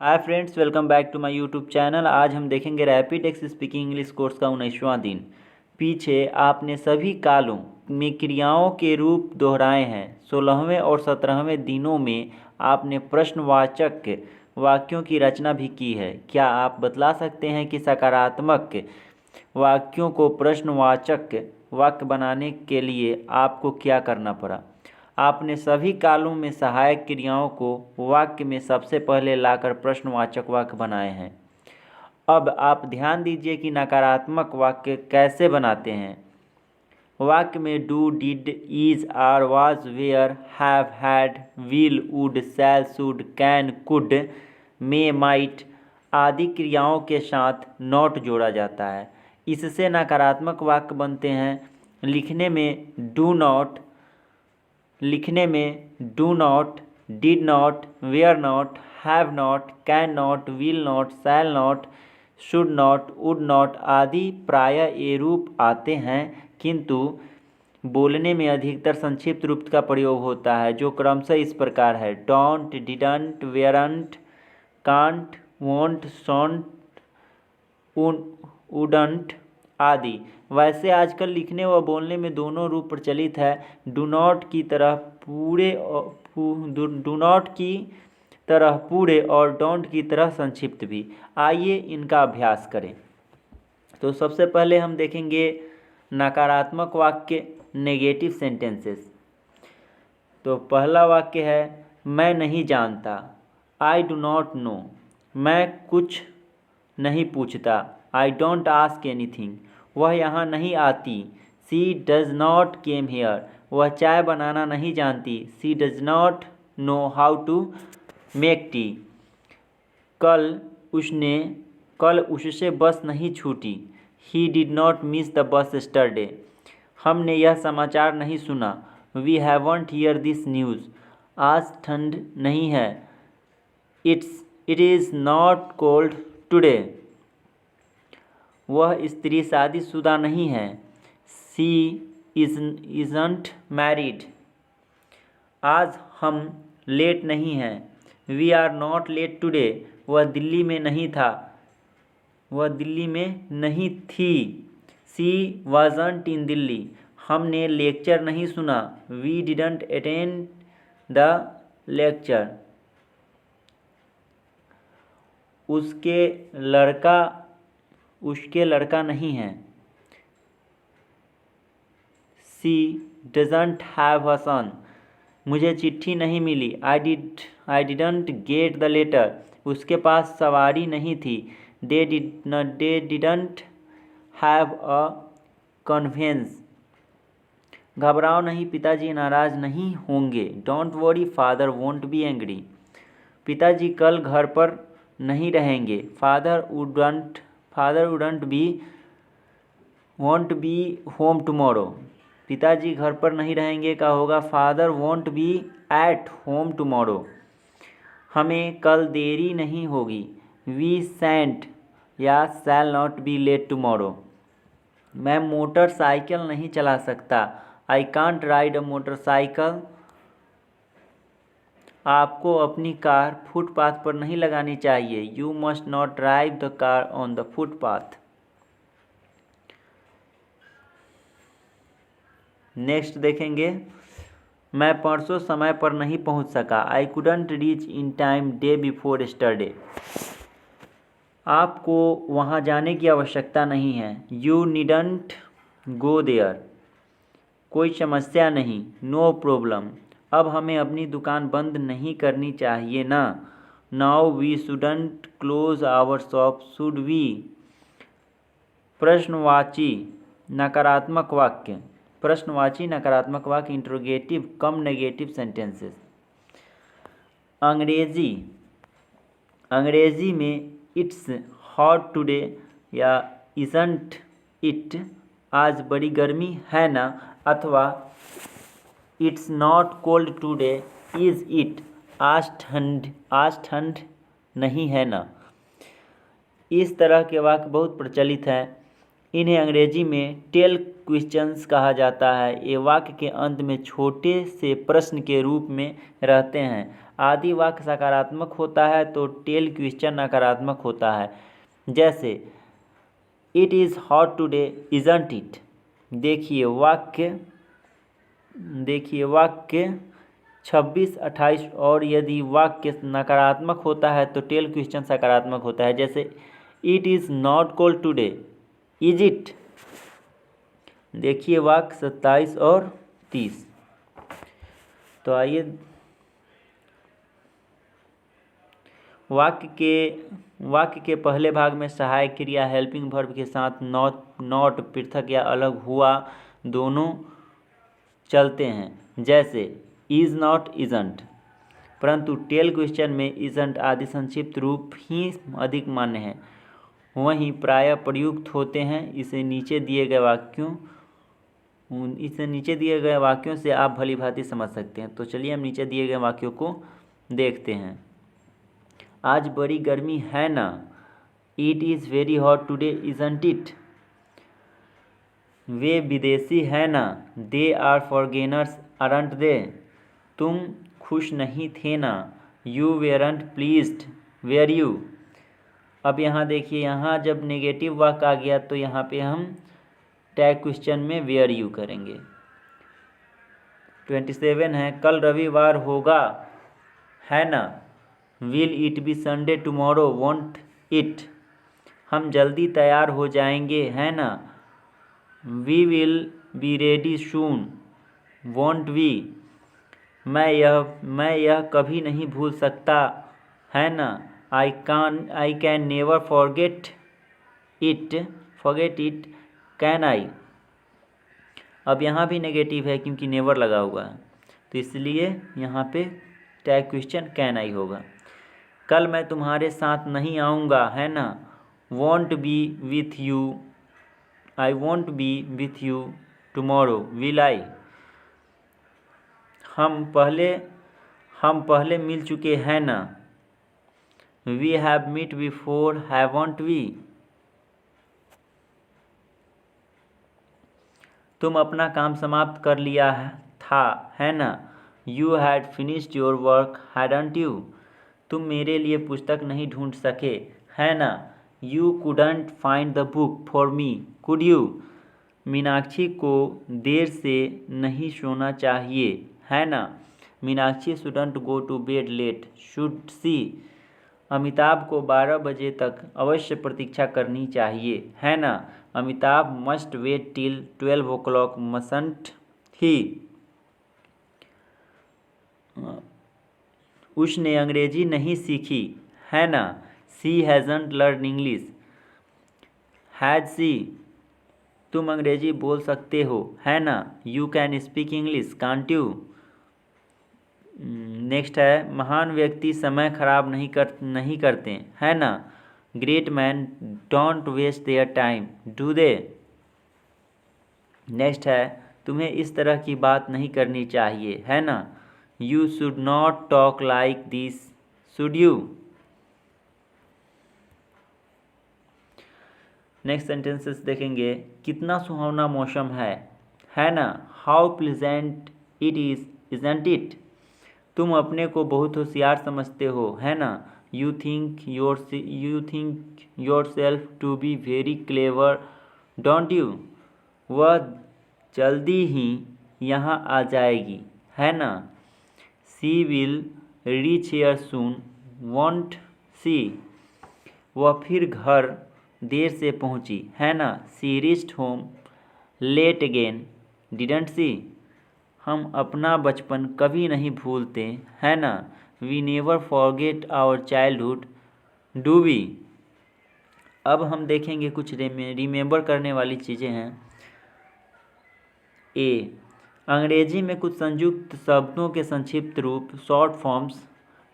Hi friends, welcome back to my YouTube channel. आज हम देखेंगे Rapidex speaking English course का 19वां दिन। पीछे आपने सभी कालों में क्रियाओं के रूप दोहराए हैं। 16वें और 17वें दिनों में आपने प्रश्नवाचक वाक्यों की रचना भी की है। क्या आप बतला सकते हैं कि सकारात्मक वाक्यों को प्रश्नवाचक वाक्य बनाने के लिए आपको क्या करना पड़ा? आपने सभी कालों में सहायक क्रियाओं को वाक्य में सबसे पहले लाकर प्रश्नवाचक वाक्य बनाए हैं। अब आप ध्यान दीजिए कि नकारात्मक वाक्य कैसे बनाते हैं। वाक्य में do, did, is, are, was, were, have, had, will, would, shall, should, can, could, may, might आदि क्रियाओं के साथ नॉट जोड़ा जाता है। इससे नकारात्मक वाक्य बनते हैं। लिखने में do not, did not, were not, have not, can not, will not, shall not, should not, would not आदि प्रायः ये रूप आते हैं, किंतु बोलने में अधिकतर संक्षिप्त रूप का प्रयोग होता है, जो क्रमशः इस प्रकार है: don't, didn't, weren't, can't, won't, shan't, wouldn't आदि। वैसे आजकल लिखने व बोलने में दोनों रूप प्रचलित है। डू नॉट की तरह पूरे और डोंट की तरह संक्षिप्त भी। आइए इनका अभ्यास करें। तो सबसे पहले हम देखेंगे नकारात्मक वाक्य, नेगेटिव सेंटेंसेस। तो पहला वाक्य है मैं नहीं जानता, आई डू नॉट नो। मैं कुछ नहीं पूछता, आई डोंट आस्क एनीथिंग। वह यहाँ नहीं आती, she does not came here. वह चाय बनाना नहीं जानती, she does not know how to make tea. कल उससे बस नहीं छूटी, he did not miss the bus yesterday. हमने यह समाचार नहीं सुना, we haven't hear this news. आज ठंड नहीं है, it is not cold today. वह स्त्री शादीशुदा नहीं है, शी इज़न्ट मैरिड। आज हम लेट नहीं हैं, we are not late today. वह दिल्ली में नहीं थी, शी वाजंट इन दिल्ली। हमने लेक्चर नहीं सुना, we didn't attend the lecture. उसके लड़का नहीं है, सी डजंट हैव अ सन। मुझे चिट्ठी नहीं मिली, I didn't get the letter. उसके पास सवारी नहीं थी, they didn't have a conveyance. घबराओ नहीं, पिताजी नाराज नहीं होंगे, don't worry, father won't be angry. पिताजी कल घर पर नहीं रहेंगे, father won't be home tomorrow. पिताजी घर पर नहीं रहेंगे का होगा father won't be at home tomorrow. हमें कल देरी नहीं होगी, वी सेंट या shall not be late tomorrow. मैं मोटरसाइकिल नहीं चला सकता, I can't ride a motorcycle. आपको अपनी कार फुटपाथ पर नहीं लगानी चाहिए, you must not drive the car on the footpath. Next देखेंगे, मैं परसों समय पर नहीं पहुंच सका, I couldn't reach in time day before yesterday. आपको वहां जाने की आवश्यकता नहीं है, यू नीडंट गो देयर। कोई समस्या नहीं, नो प्रॉब्लम। अब हमें अपनी दुकान बंद नहीं करनी चाहिए ना, now we shouldn't close our shop, should we. प्रश्नवाची नकारात्मक वाक्य, इंट्रोगेटिव कम नेगेटिव सेंटेंसेस। अंग्रेजी में इट्स हॉट टुडे या इजंट इट, आज बड़ी गर्मी है ना, अथवा it's not cold today, is it, आज ठंड नहीं है ना। इस तरह के वाक्य बहुत प्रचलित हैं। इन्हें अंग्रेजी में टेल क्वेश्चंस कहा जाता है। ये वाक्य के अंत में छोटे से प्रश्न के रूप में रहते हैं। आदि वाक्य सकारात्मक होता है तो टेल क्वेश्चन नकारात्मक होता है। जैसे it is hot today isn't it. देखिए वाक्य 26, 28 और यदि वाक्य नकारात्मक होता है तो टेल क्वेश्चन सकारात्मक होता है। जैसे it is not cold today is it. देखिए वाक्य 27 और 30। तो आइए वाक्य के पहले भाग में सहायक क्रिया हेल्पिंग वर्ब के साथ नॉट पृथक या अलग हुआ दोनों चलते हैं। जैसे इज नॉट इजंट, परंतु टेल क्वेश्चन में इजंट आदि संक्षिप्त रूप ही अधिक मान्य है। वहीं प्रायः प्रयुक्त होते हैं। इसे नीचे दिए गए वाक्यों से आप भली भांति समझ सकते हैं। तो चलिए हम नीचे दिए गए वाक्यों को देखते हैं। आज बड़ी गर्मी है ना। It is very hot today isn't it. वे विदेशी है ना। They are foreigners aren't they. तुम खुश नहीं थे ना। You weren't pleased were you. अब यहाँ देखिए, यहाँ जब नेगेटिव वाक्य आ गया तो यहाँ पे हम टैग क्वेश्चन में वेयर यू करेंगे। 27 है, कल रविवार होगा है ना। Will it be Sunday tomorrow won't it. हम जल्दी तैयार हो जाएंगे है ना। We will be ready soon won't we. मैं यह कभी नहीं भूल सकता है ना। I can never forget it can I. अब यहाँ भी नेगेटिव है क्योंकि नेवर लगा हुआ है, तो इसलिए यहाँ पे टैग क्वेश्चन कैन आई होगा। कल मैं तुम्हारे साथ नहीं आऊँगा है ना। Won't be with you. I won't be with you tomorrow will I. हम पहले मिल चुके हैं ना। We have meet before haven't we. तुम अपना काम समाप्त कर लिया था है ना। You had finished your work hadn't you. तुम मेरे लिए पुस्तक नहीं ढूंढ सके है ना। You couldn't find the book for me could you. Meenakshi को देर से नहीं सोना चाहिए है ना। Meenakshi shouldn't go to bed late should she. Amitabh को 12 बजे तक अवश्य प्रतीक्षा करनी चाहिए है ना। Amitabh must wait till 12 o'clock mustn't he. उसने अंग्रेजी नहीं सीखी है ना। She hasn't learn English has she. तुम अंग्रेजी बोल सकते हो है ना। You can speak English can't you. Next है, महान व्यक्ति समय खराब नहीं करते है ना। Great man don't waste their time do they. Next है, तुम्हें इस तरह की बात नहीं करनी चाहिए है ना। You should not talk like this should you. Next sentences देखेंगे। कितना सुहावना मौसम है ना। How pleasant it is isn't it. तुम अपने को बहुत होशियार समझते हो है ना। You think yourself to be very clever don't you. वह जल्दी ही यहाँ आ जाएगी है ना। She will reach here soon won't she. वह फिर घर देर से पहुँची है ना। She reached home late again didn't she. हम अपना बचपन कभी नहीं भूलते है ना। We never forget our childhood do we. अब हम देखेंगे कुछ रिमेंबर करने वाली चीज़ें हैं। ए, अंग्रेजी में कुछ संयुक्त शब्दों के संक्षिप्त रूप शॉर्ट फॉर्म्स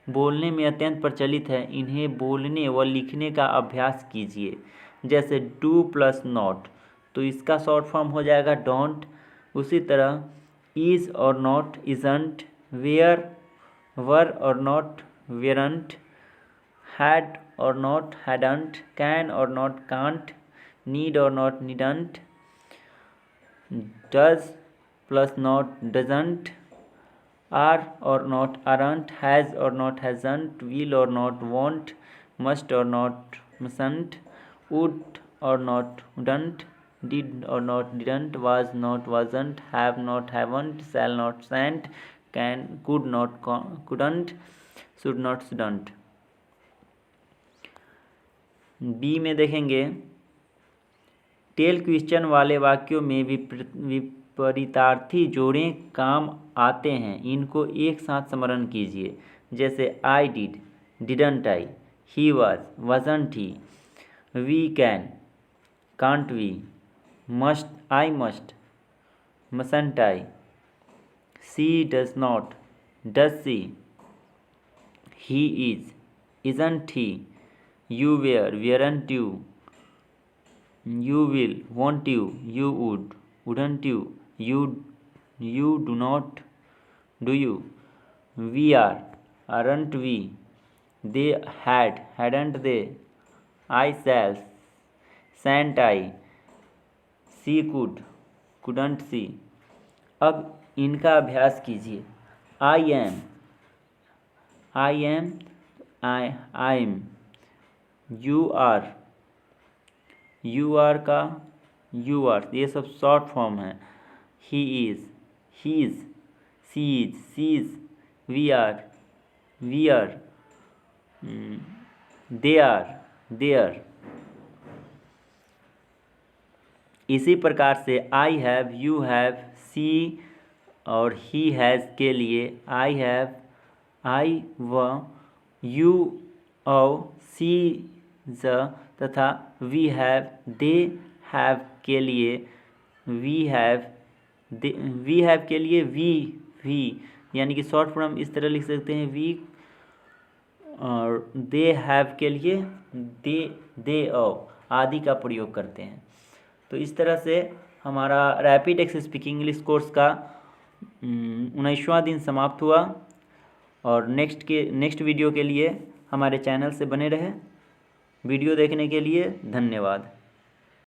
बोलने में अत्यंत प्रचलित है। इन्हें बोलने व लिखने का अभ्यास कीजिए। जैसे डू प्लस नॉट, तो इसका शॉर्ट फॉर्म हो जाएगा डोंट। उसी तरह इज़ और नॉट इजंट, वेयर वर और नॉट वेरंट, हैड और नॉट हैडंट, कैन और नॉट कांट, नीड और not needn't, does plus not doesn't, are और नॉट आरंट, हैज़ और नॉट हैज़ंट, विल और नॉट वॉन्ट, मस्ट और नॉट मसंट, वुड और not wouldn't, did और not didn't, was not wasn't, have not haven't, shall not shan't, can could not couldn't, should not shouldn't. B में देखेंगे tell question वाले वाक्यों में विपरीतार्थी जोड़ें काम आते हैं, इनको एक साथ स्मरण कीजिए। जैसे I did, didn't I, he was, wasn't he, we can, can't we, must, I must, mustn't I, she does not, does she, he is, isn't he, you were, weren't you, you will, won't you, you would, wouldn't you, you do not, do you, we are, aren't we, they had, hadn't they, I shall, shan't I, she could, couldn't she। अब इनका अभ्यास कीजिए। I am, I am, I am, you are, you are का you are, ये सब short form है। He is, she is, we are, they are, there. इसी प्रकार से I have, you have, she और ही हैज़ के लिए आई हैव, आई व, यू और सी ज तथा वी हैव, दे हैव के लिए वी हैव, वी हैव के लिए वी यानी कि शॉर्ट फॉर्म इस तरह लिख सकते हैं वी, और दे हैव के लिए दे और आदि का प्रयोग करते हैं। तो इस तरह से हमारा rapid x speaking English course का 19वां दिन समाप्त हुआ। और नेक्स्ट वीडियो के लिए हमारे चैनल से बने रहें। वीडियो देखने के लिए धन्यवाद।